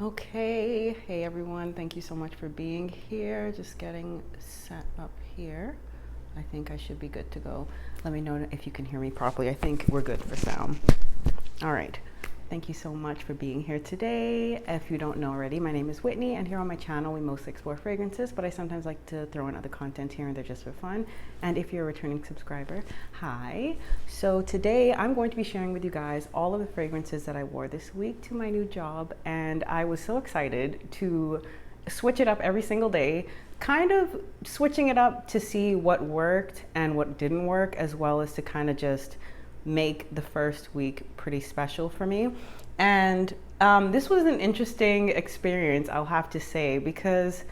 Okay, hey everyone, thank you so much for being here. Just getting set up here. I think I should be good to go. Let me know if you can hear me properly. I think we're good for sound. All right. Thank you so much for being here today. If you don't know already, my name is Whitney, and here on my channel, we mostly explore fragrances, but I sometimes like to throw in other content here and there just for fun. And if you're a returning subscriber, hi. So today I'm going to be sharing with you guys all of the fragrances that I wore this week to my new job, and I was so excited to switch it up every single day, kind of switching it up to see what worked and what didn't work, as well as to kind of just make the first week pretty special for me. And this was an interesting experience, I'll have to say, because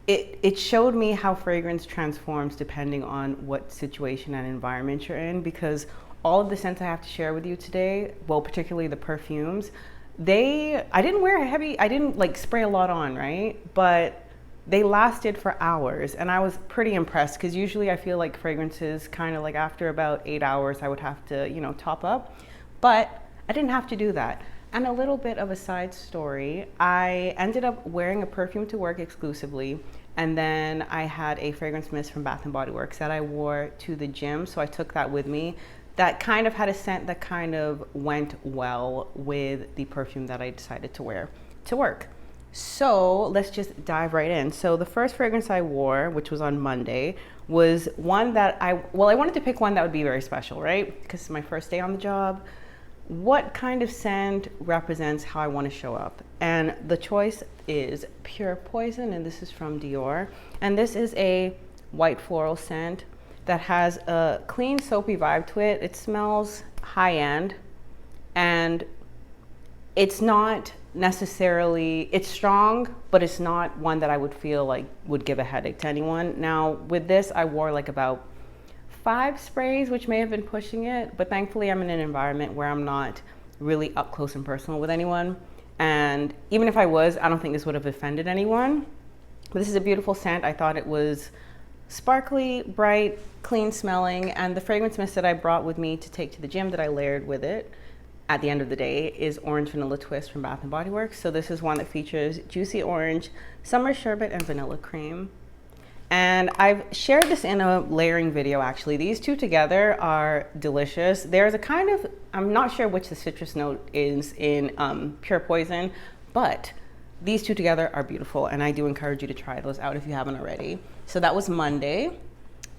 it showed me how fragrance transforms depending on what situation and environment you're in, because all of the scents I have to share with you today, well, particularly the perfumes, I didn't wear heavy, I didn't like spray a lot on, right? But they lasted for hours, and I was pretty impressed, because usually I feel like fragrances kind of like after about 8 hours I would have to, top up, but I didn't have to do that. And a little bit of a side story, I ended up wearing a perfume to work exclusively, and then I had a fragrance mist from Bath & Body Works that I wore to the gym, so I took that with me. That kind of had a scent that kind of went well with the perfume that I decided to wear to work. So let's just dive right in. So the first fragrance I wore, which was on Monday, was one that I wanted to pick one that would be very special, right? Because it's my first day on the job. What kind of scent represents how I want to show up? And the choice is Pure Poison, and this is from Dior. And this is a white floral scent that has a clean, soapy vibe to it. It smells high-end, and it's not necessarily, it's strong, but it's not one that I would feel like would give a headache to anyone. Now with this, I wore like about 5 sprays, which may have been pushing it, but thankfully I'm in an environment where I'm not really up close and personal with anyone. And even if I was, I don't think this would have offended anyone. But this is a beautiful scent. I thought it was sparkly, bright, clean smelling, and the fragrance mist that I brought with me to take to the gym that I layered with it at the end of the day is Orange Vanilla Twist from Bath & Body Works. So this is one that features juicy orange, summer sherbet, and vanilla cream. And I've shared this in a layering video, actually. These two together are delicious. There's a kind of, I'm not sure which the citrus note is in Pure Poison, but these two together are beautiful, and I do encourage you to try those out if you haven't already. So that was Monday.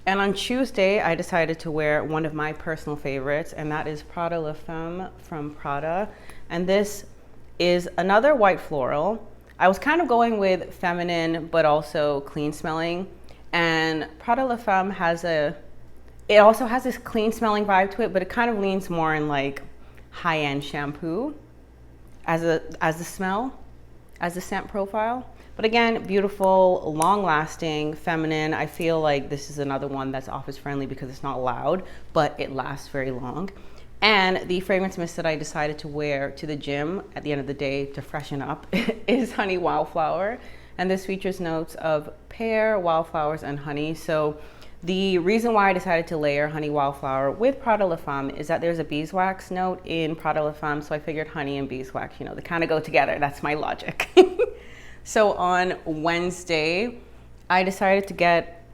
And on Tuesday, I decided to wear one of my personal favorites, and that is Prada La Femme from Prada. And this is another white floral. I was kind of going with feminine, but also clean smelling. And Prada La Femme it also has this clean smelling vibe to it, but it kind of leans more in like high-end shampoo as the smell, as the scent profile. But again, beautiful, long-lasting, feminine. I feel like this is another one that's office-friendly because it's not loud, but it lasts very long. And the fragrance mist that I decided to wear to the gym at the end of the day to freshen up is Honey Wildflower. And this features notes of pear, wildflowers, and honey. So the reason why I decided to layer Honey Wildflower with Prada La Femme is that there's a beeswax note in Prada La Femme, so I figured honey and beeswax, they kind of go together. That's my logic. So on Wednesday, I decided to get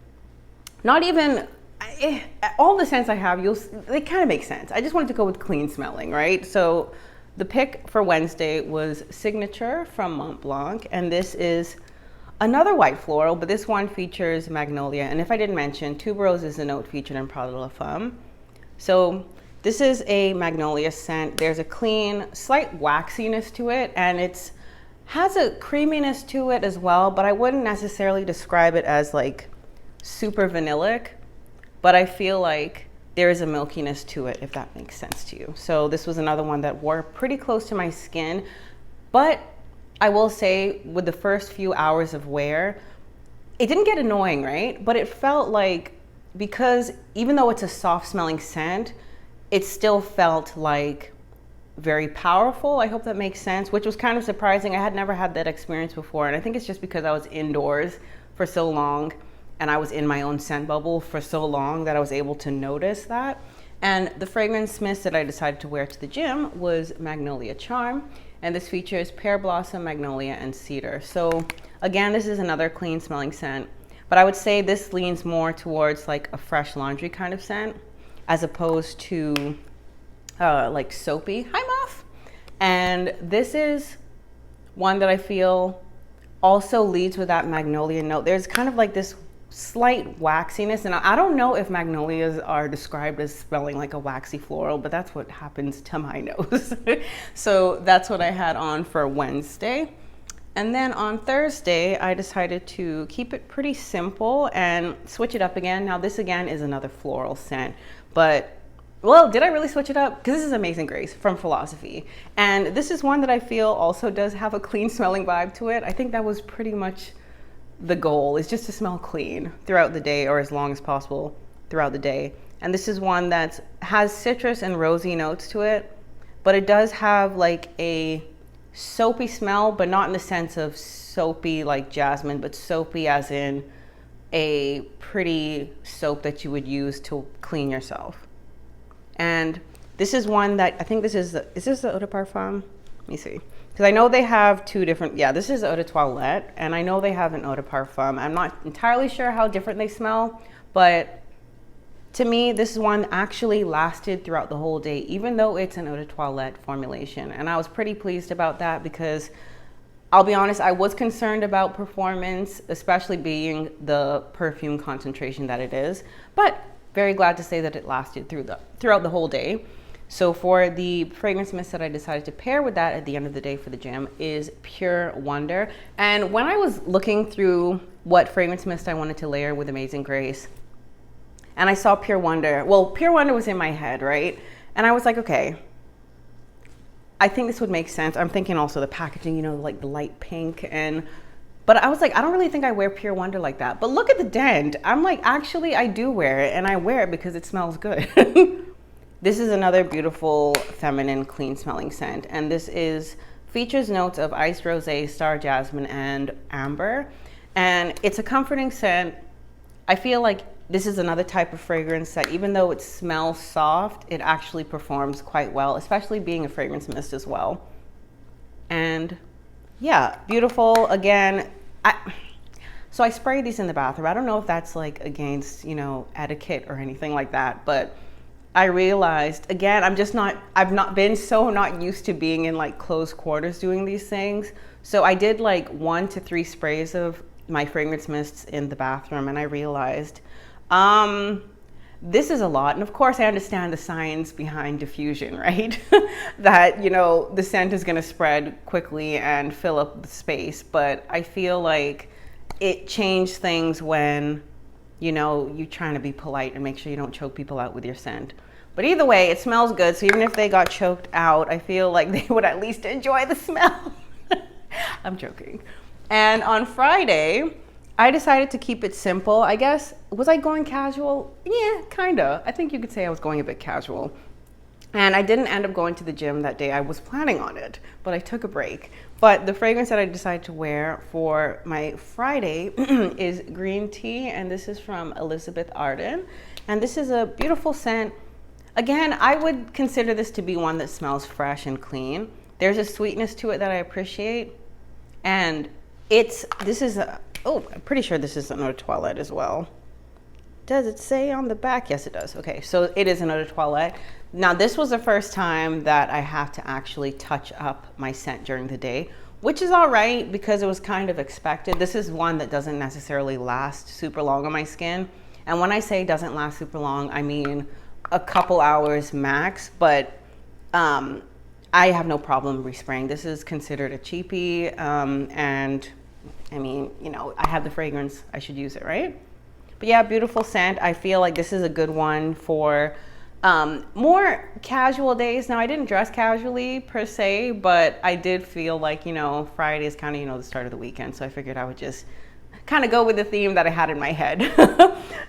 all the scents I have, they kind of make sense. I just wanted to go with clean smelling, right? So the pick for Wednesday was Signature from Mont Blanc, and this is another white floral, but this one features Magnolia. And if I didn't mention, Tuberose is the note featured in Prada La Femme. So this is a Magnolia scent. There's a clean, slight waxiness to it, and has a creaminess to it as well, but I wouldn't necessarily describe it as like super vanillic, but I feel like there is a milkiness to it, if that makes sense to you. So this was another one that wore pretty close to my skin, but I will say with the first few hours of wear, it didn't get annoying, right? But it felt like, because even though it's a soft smelling scent, it still felt like very powerful. I hope that makes sense, which was kind of surprising. I had never had that experience before, and I think it's just because I was indoors for so long and I was in my own scent bubble for so long that I was able to notice that. And the fragrance mist that I decided to wear to the gym was Magnolia Charm. And this features pear blossom, magnolia, and cedar. So again, this is another clean smelling scent, but I would say this leans more towards like a fresh laundry kind of scent as opposed to like soapy. Hi, Muff. And this is one that I feel also leads with that magnolia note. There's kind of like this slight waxiness, and I don't know if magnolias are described as smelling like a waxy floral, but that's what happens to my nose. So that's what I had on for Wednesday. And then on Thursday, I decided to keep it pretty simple and switch it up again. Now this again is another floral scent, but well, did I really switch it up? Because this is Amazing Grace from Philosophy. And this is one that I feel also does have a clean smelling vibe to it. I think that was pretty much the goal, is just to smell clean throughout the day, or as long as possible throughout the day. And this is one that has citrus and rosy notes to it, but it does have like a soapy smell, but not in the sense of soapy like jasmine, but soapy as in a pretty soap that you would use to clean yourself. And this is one that I think is this the eau de parfum? Let me see. Because I know they have two different, yeah, this is eau de toilette, and I know they have an eau de parfum. I'm not entirely sure how different they smell, but to me, this one actually lasted throughout the whole day, even though it's an eau de toilette formulation. And I was pretty pleased about that because I'll be honest, I was concerned about performance, especially being the perfume concentration that it is, but very glad to say that it lasted throughout the whole day. So for the fragrance mist that I decided to pair with that at the end of the day for the gym is Pure Wonder. And when I was looking through what fragrance mist I wanted to layer with Amazing Grace, and I saw Pure Wonder, well, Pure Wonder was in my head, right? And I was like, okay, I think this would make sense. I'm thinking also the packaging, you know, like the light pink, but I was like, I don't really think I wear Pure Wonder like that. But look at the dent. I'm like, actually, I do wear it, and I wear it because it smells good. This is another beautiful, feminine, clean smelling scent. And this features notes of iced rosé, star jasmine, and amber. And it's a comforting scent. I feel like this is another type of fragrance that even though it smells soft, it actually performs quite well, especially being a fragrance mist as well. And yeah, beautiful. Again, so I spray these in the bathroom. I don't know if that's like against, you know, etiquette or anything like that, but I realized, again, I've not been so not used to being in like close quarters doing these things. So I did like 1 to 3 sprays of my fragrance mists in the bathroom, and I realized, this is a lot. And of course I understand the science behind diffusion, right? That, you know, the scent is going to spread quickly and fill up the space. But I feel like it changed things when, you know, you're trying to be polite and make sure you don't choke people out with your scent. But either way, it smells good. So even if they got choked out, I feel like they would at least enjoy the smell. I'm joking. And on Friday, I decided to keep it simple. I guess, was I going casual? Yeah, kinda. I think you could say I was going a bit casual. And I didn't end up going to the gym that day. I was planning on it, but I took a break. But the fragrance that I decided to wear for my Friday is green tea, and this is from Elizabeth Arden. And this is a beautiful scent. Again, I would consider this to be one that smells fresh and clean. There's a sweetness to it that I appreciate. And I'm pretty sure this is an eau de toilette as well. Does it say on the back? Yes, it does. Okay, so it is an eau de toilette. Now, this was the first time that I had to actually touch up my scent during the day, which is all right because it was kind of expected. This is one that doesn't necessarily last super long on my skin. And when I say doesn't last super long, I mean a couple hours max, but I have no problem respraying. This is considered a cheapie, and I mean, you know, I have the fragrance, I should use it, right? But yeah, beautiful scent. I feel like this is a good one for more casual days. Now, I didn't dress casually per se, but I did feel like, you know, Friday is kind of, you know, the start of the weekend. So I figured I would just kind of go with the theme that I had in my head.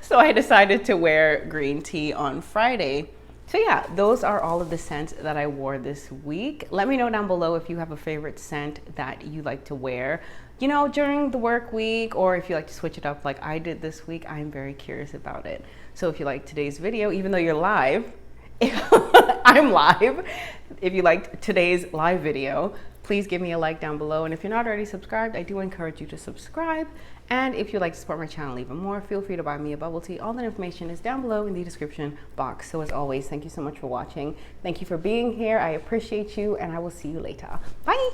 So I decided to wear green tea on Friday. So yeah, those are all of the scents that I wore this week. Let me know down below if you have a favorite scent that you like to wear, you know, during the work week, or if you like to switch it up like I did this week. I'm very curious about it. So if you like today's video, even though you're live, I'm live. If you liked today's live video, please give me a like down below. And if you're not already subscribed, I do encourage you to subscribe. And if you'd like to support my channel even more, feel free to buy me a bubble tea. All that information is down below in the description box. So as always, thank you so much for watching. Thank you for being here. I appreciate you, and I will see you later. Bye.